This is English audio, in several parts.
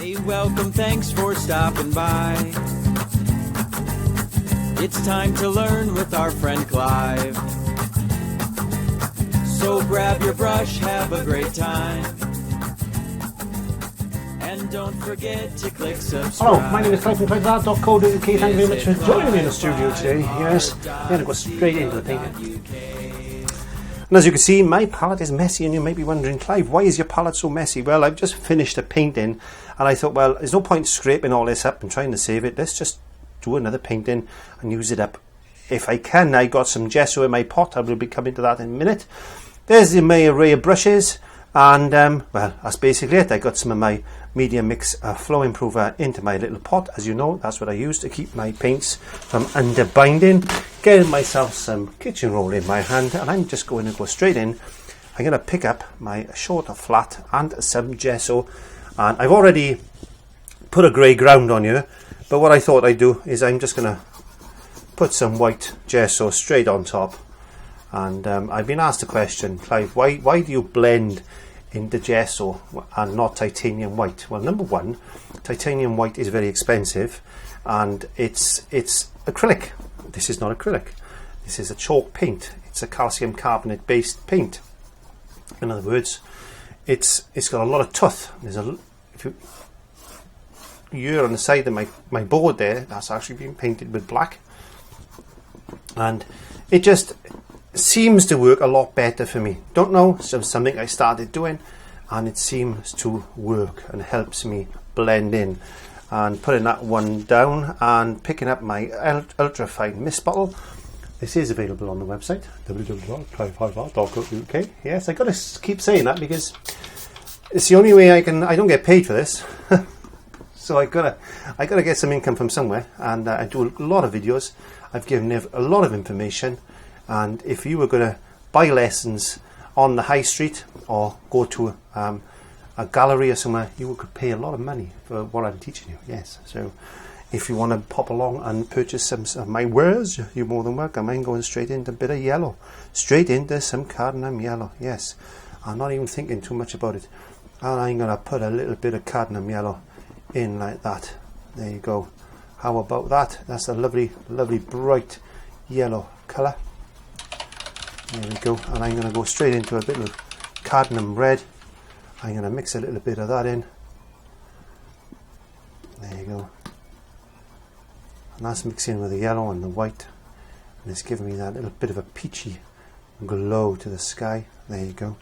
Hey, welcome, thanks for stopping by. It's time to learn with our friend Clive. So grab your brush, have a great time. And don't forget to click subscribe. Hello, my name is Clive from cliveart.co.uk. Thank you very much for joining me in the studio today. Yes, I'm going to go straight into the painting. And as you can see, my palette is messy, and you may be wondering, Clive, why is your palette so messy? Well, I've just finished a painting, and I thought, well, there's no point scraping all this up and trying to save it. Let's just do another painting and use it up if I can. I got some gesso in my pot. I will be coming to that in a minute. There's my array of brushes, and well, that's basically it. I got some of my medium mix flow improver into my little pot. As you know, that's what I use to keep my paints from underbinding. Getting myself some kitchen roll in my hand, and I'm just going to go straight in. I'm going to pick up my shorter flat and some gesso, and I've already put a grey ground on here, but what I thought I'd do is I'm just going to put some white gesso straight on top. And I've been asked a question, Clive, why do you blend into gesso and not titanium white? Well, number one, titanium white is very expensive, and it's acrylic. This is not acrylic. This is a chalk paint. It's a calcium carbonate based paint. In other words, it's got a lot of tooth. There's here on the side of my board there, that's actually been painted with black, and it just seems to work a lot better for me. Don't know, so something I started doing, and it seems to work and helps me blend in. And putting that one down and picking up my ultra fine mist bottle. This is available on the website www.cliveart.co.uk. Yes, I gotta keep saying that because it's the only way I don't get paid for this. So I gotta get some income from somewhere, and I do a lot of videos. I've given a lot of information, and if you were gonna buy lessons on the high street or go to a gallery or somewhere, you could pay a lot of money for what I'm teaching you. Yes, so if you want to pop along and purchase some of my wares, you're more than welcome. I'm going straight into a bit of yellow, straight into some cadmium yellow. Yes, I'm not even thinking too much about it, and I'm going to put a little bit of cadmium yellow in like that. There you go. How about that? That's a lovely bright yellow colour. There we go. And I'm going to go straight into a bit of cadmium red. I'm going to mix a little bit of that in. There you go. And that's mixing with the yellow and the white. And it's giving me that little bit of a peachy glow to the sky. There you go.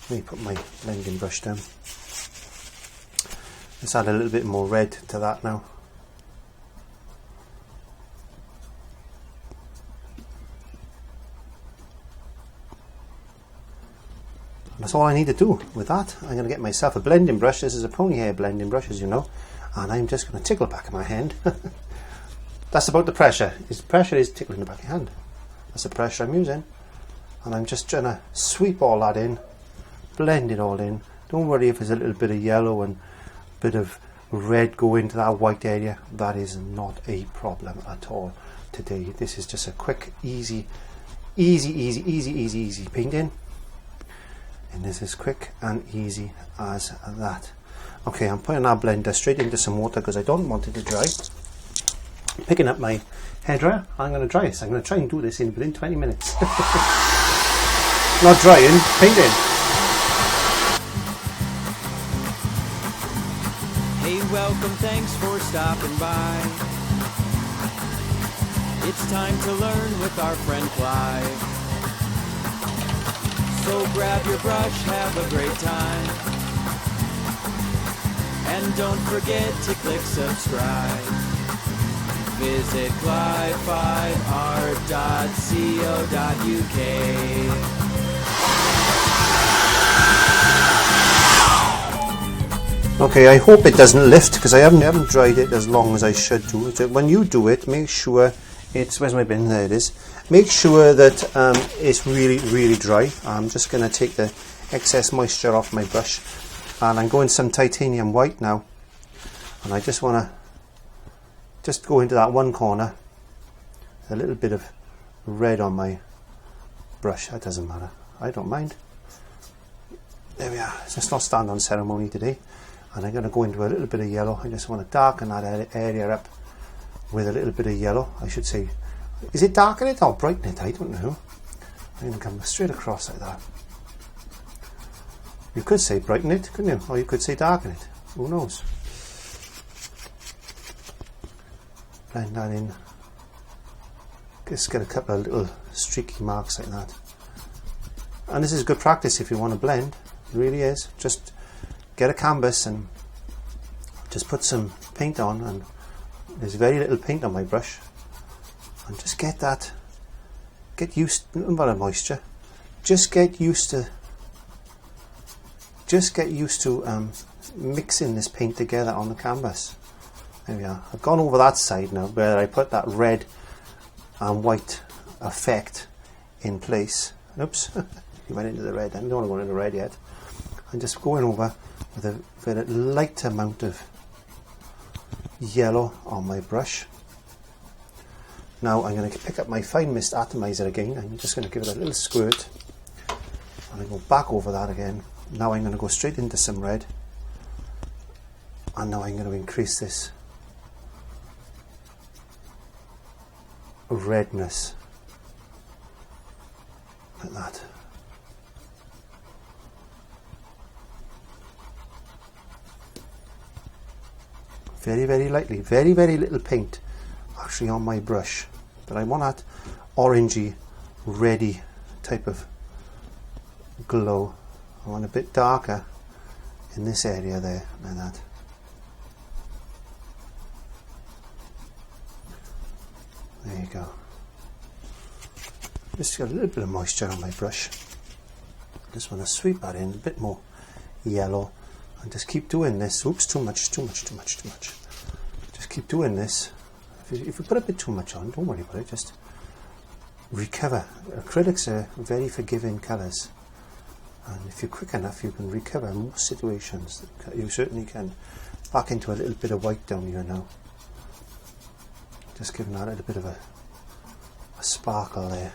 Let me put my blending brush down. Let's add a little bit more red to that now. That's all I need to do with that. I'm going to get myself a blending brush. This is a pony hair blending brush, as you know, and I'm just going to tickle the back of my hand. That's about the pressure. The pressure is tickling the back of your hand. That's the pressure I'm using, and I'm just trying to sweep all that in, blend it all in. Don't worry if there's a little bit of yellow and a bit of red go into that white area. That is not a problem at all today. This is just a quick, easy painting. And this is quick and easy as that. Okay, I'm putting our blender straight into some water because I don't want it to dry. Picking up my hairdryer, I'm going to dry this. I'm going to try and do this within 20 minutes. Not drying, painting. Hey, welcome, thanks for stopping by. It's time to learn with our friend Clive. So grab your brush, have a great time, and don't forget to click subscribe. Visit clive5art.co.uk. Okay, I hope it doesn't lift because I haven't dried it as long as I should do. So when you do it, make sure where's my bin? There it is. Make sure that it's really dry. I'm just going to take the excess moisture off my brush, and I'm going some titanium white now, and I just want to go into that one corner. A little bit of red on my brush. That doesn't matter. I don't mind. There we are. Let's not stand on ceremony today. and I'm going to go into a little bit of yellow. I just want to darken that area up with a little bit of yellow, I should say. Is it darken it or brighten it? I don't know. I'm going to come straight across like that. You could say brighten it, couldn't you? Or you could say darken it. Who knows? Blend that in. Just get a couple of little streaky marks like that. And this is good practice if you want to blend. It really is. Just get a canvas and just put some paint on, and there's very little paint on my brush, and just get used to a lot of moisture. Just get used to mixing this paint together on the canvas. There we are. I've gone over that side now where I put that red and white effect in place. Oops, you went into the red. I don't want to go into the red yet. I'm just going over with a very light amount of yellow on my brush. Now I'm going to pick up my fine mist atomizer again. I'm just going to give it a little squirt, and I go back over that again. Now I'm going to go straight into some red, and now I'm going to increase this redness like that. Very, very lightly, very, very little paint actually on my brush, but I want that orangey, reddy type of glow. I want a bit darker in this area there, like that. There you go. Just got a little bit of moisture on my brush. Just want to sweep that in a bit more yellow, and just keep doing this. Oops, too much. Just keep doing this. If you put a bit too much on, don't worry about it. Just recover. Acrylics are very forgiving colours, and if you're quick enough, you can recover most situations. You certainly can. Back into a little bit of white down here now. Just giving that a little bit of a sparkle there.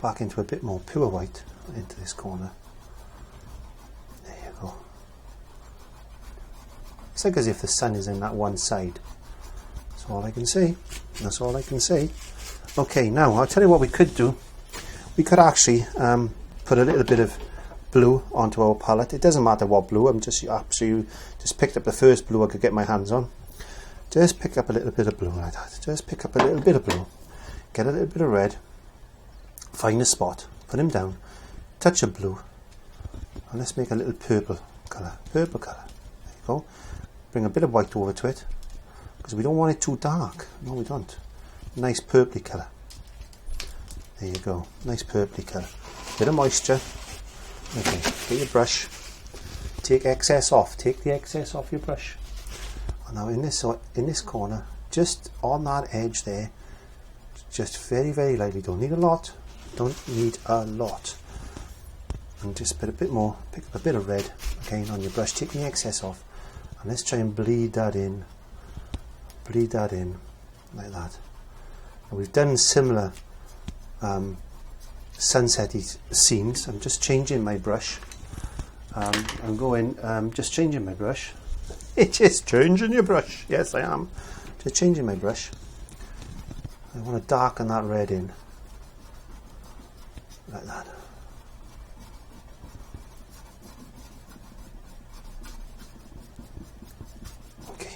Back into a bit more pure white into this corner. There you go. It's like as if the sun is in that one side. That's all I can say. That's all I can say. Okay, now I'll tell you what we could do. We could actually put a little bit of blue onto our palette. It doesn't matter what blue. I'm just picked up the first blue I could get my hands on. Just pick up a little bit of blue like that. Just pick up a little bit of blue. Get a little bit of red. Find a spot. Put him down. Touch of blue. And let's make a little purple colour. Purple colour. There you go. Bring a bit of white over to it, because we don't want it too dark. No, we don't. Nice purpley colour. There you go. Nice purpley colour. Bit of moisture. Okay. Get your brush. Take excess off. Take the excess off your brush. And now in this corner, just on that edge there, just very, very lightly. Don't need a lot. Don't need a lot. And just put a bit more. Pick up a bit of red again on your brush. Take the excess off, and let's try and bleed that in. Bleed that in like that. And we've done similar sunsetty scenes. I'm just changing my brush. I'm going. Just changing my brush. It's just changing your brush. Yes, I am. Just changing my brush. I want to darken that red in. Like that. Okay.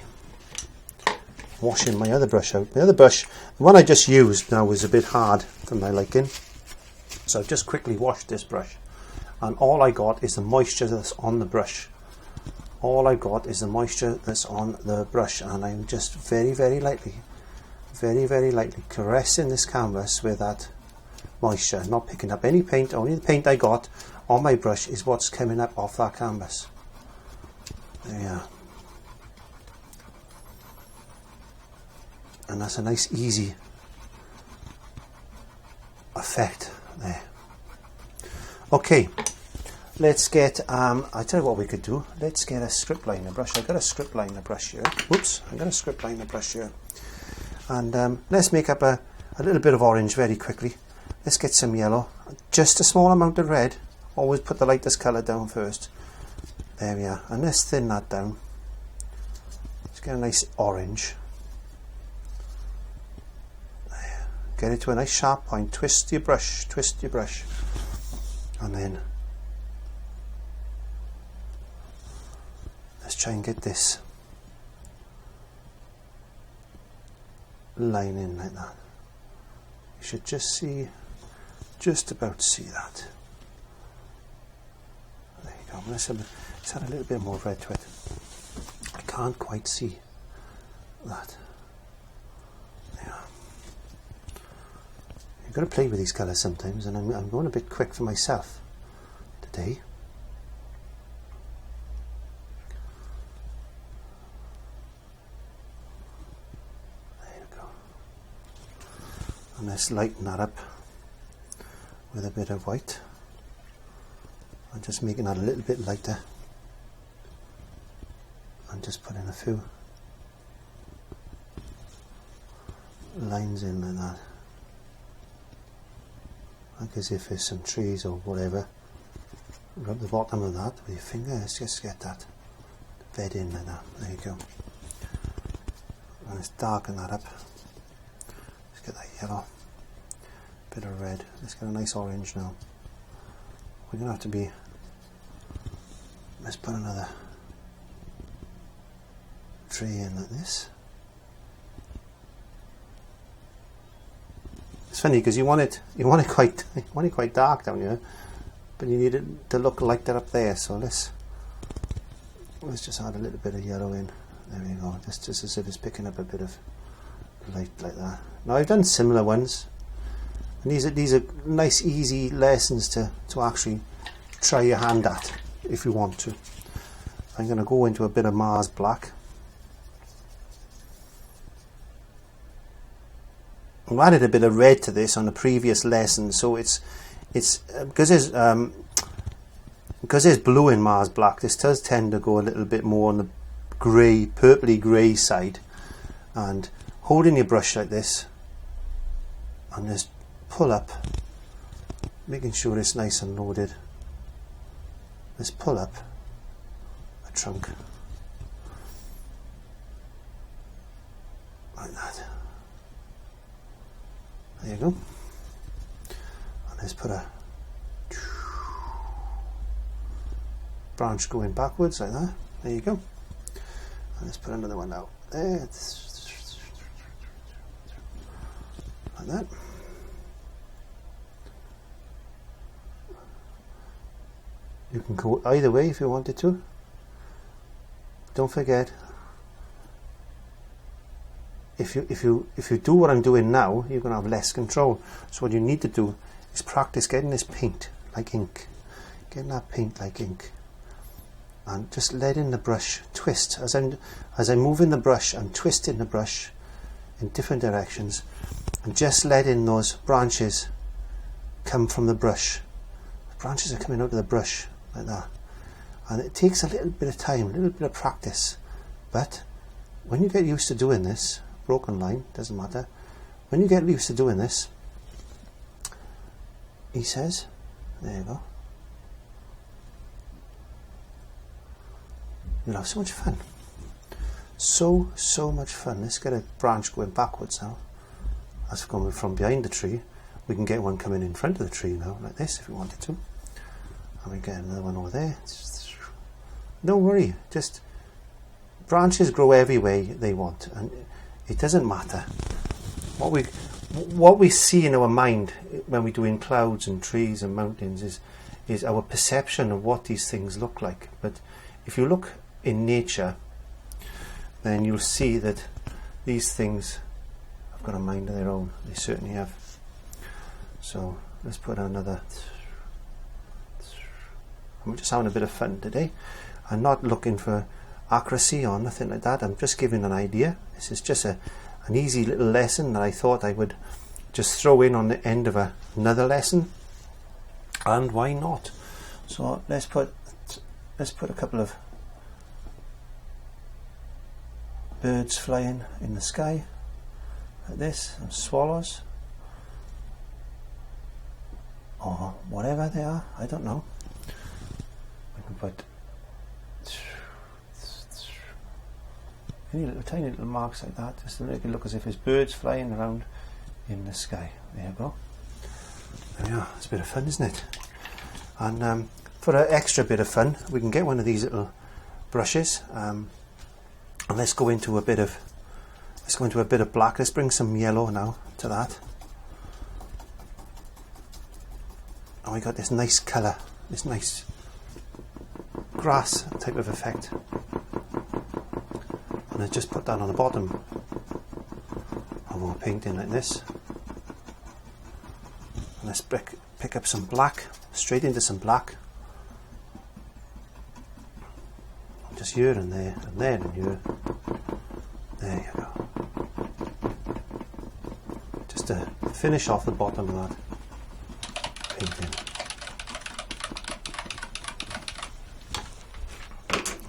Washing my other brush out. My other brush, the one I just used now, was a bit hard for my liking. So I've just quickly washed this brush. And all I got is the moisture that's on the brush. All I've got is the moisture that's on the brush, and I'm just very, very lightly caressing this canvas with that moisture, not picking up any paint. Only the paint I got on my brush is what's coming up off that canvas. There we are. And that's a nice easy effect there. Okay. Let's get, I tell you what we could do. Let's get a script liner brush. I've got a script liner brush here. Whoops, I've got a script liner brush here. And let's make up a little bit of orange very quickly. Let's get some yellow. Just a small amount of red. Always put the lightest colour down first. There we are. And let's thin that down. Let's get a nice orange. There. Get it to a nice sharp point. Twist your brush, and then let's try and get this line in like that. You should just about see that. There you go. Let's add a little bit more red to it. I can't quite see that. Yeah. You've got to play with these colours sometimes, and I'm going a bit quick for myself today. There you go. And let's lighten that up with a bit of white. I'm just making that a little bit lighter. And just put in a few lines in like that. Like as if there's some trees or whatever. Rub the bottom of that with your finger. Let's just get that bed in like that. There you go. And let's darken that up. Let's get that yellow. Bit of red. Let's get a nice orange now. We're going to have to be... Let's put another tree in like this. It's funny because you want it quite dark down here, but you need it to look lighter up there. So let's just add a little bit of yellow in. There we go. Just as if it's picking up a bit of light like that. Now I've done similar ones, and these are nice, easy lessons to actually try your hand at if you want to. I'm going to go into a bit of Mars Black. I added a bit of red to this on the previous lesson, so it's because there's blue in Mars Black. This does tend to go a little bit more on the grey, purpley grey side. And holding your brush like this, and just pull up, making sure it's nice and loaded. Let's pull up a trunk like that. There you go. And let's put a branch going backwards like that. There you go. And let's put another one out there. Like that. You can go either way if you wanted to. Don't forget, if you do what I'm doing now, you're going to have less control. So what you need to do is practice getting this paint like ink, getting that paint like ink, and just letting the brush twist. As I'm moving the brush, I'm twisting the brush in different directions, and just letting those branches come from the brush. The branches are coming out of the brush like that, and it takes a little bit of time, a little bit of practice, but when you get used to doing this, broken line, doesn't matter, when you get used to doing this, he says, there you go, you'll have so much fun, so much fun. Let's get a branch going backwards now. That's coming from behind the tree. We can get one coming in front of the tree now, like this, if we wanted to. And we get another one over there. Don't worry, just branches grow every way they want, and it doesn't matter. What we see in our mind when we're doing clouds and trees and mountains is our perception of what these things look like. But if you look in nature, then you'll see that these things have got a mind of their own. They certainly have. So let's put another. I'm just having a bit of fun today. I'm not looking for accuracy or nothing like that. I'm just giving an idea. This is just an easy little lesson that I thought I would just throw in on the end of another lesson, and why not? So let's put a couple of birds flying in the sky like this, and swallows or whatever they are, I don't know. We can put any little tiny little marks like that, just to make it look as if there's birds flying around in the sky. There you go. There we are. It's a bit of fun, isn't it? And for an extra bit of fun, we can get one of these little brushes, and let's go into a bit of black. Let's bring some yellow now to that. And we got this nice colour, this nice grass type of effect. And I just put that on the bottom of our painting like this. And let's pick up some black, straight into some black. Just here and there, and there and here. There you go. Just to finish off the bottom of that painting.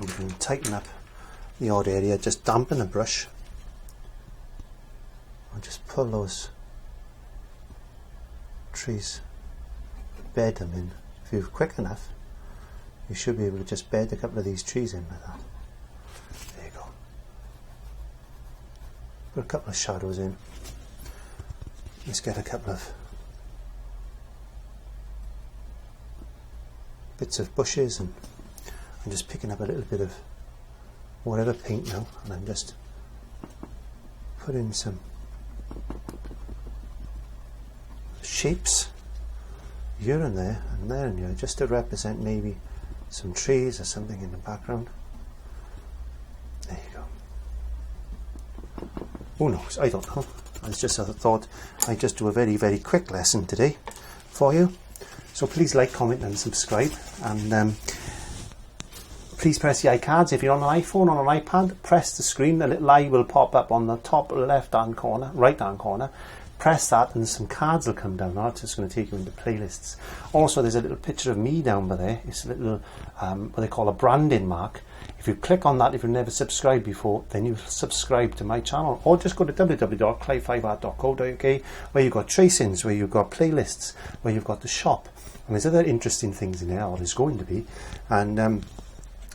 And we can tighten up the odd area, just dampen the brush and just pull those trees, bed them in. If you're quick enough, you should be able to just bed a couple of these trees in like that. There you go. Put a couple of shadows in. Let's get a couple of bits of bushes, and I'm just picking up a little bit of whatever paint now, and I'm just putting some shapes here and there and here, just to represent maybe some trees or something in the background. There you go. Who knows? I don't know. It's just I thought I'd just do a very, very quick lesson today for you. So please like, comment and subscribe, and please press the iCards. If you're on an iPhone or an iPad, press the screen. The little eye will pop up on the top left hand corner, right hand corner. Press that and some cards will come down. That's just going to take you into playlists. Also, there's a little picture of me down by there. It's a little what they call a branding mark. If you click on that, if you've never subscribed before, then you subscribe to my channel, or just go to www.clive5art.co.uk, where you've got tracings, where you've got playlists, where you've got the shop, and there's other interesting things in there, or there's going to be.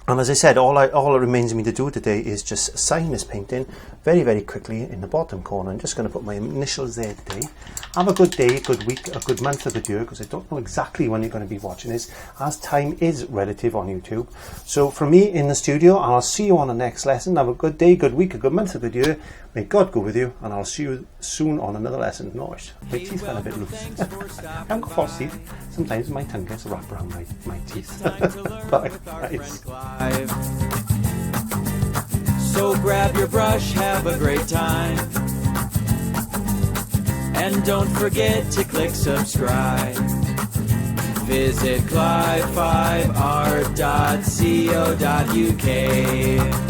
And as I said, all it remains me to do today is just sign this painting very, very quickly in the bottom corner. I'm just going to put my initials there today. Have a good day, a good week, a good month, a good year, because I don't know exactly when you're going to be watching this, as time is relative on YouTube. So from me in the studio, I'll see you on the next lesson. Have a good day, good week, a good month, a good year. May God go with you, and I'll see you soon on another lesson. No, my teeth fell a bit loose. I haven't got false teeth. Sometimes my tongue gets wrapped around my teeth. Bye. So grab your brush, have a great time, and don't forget to click subscribe. Visit clive5art.co.uk.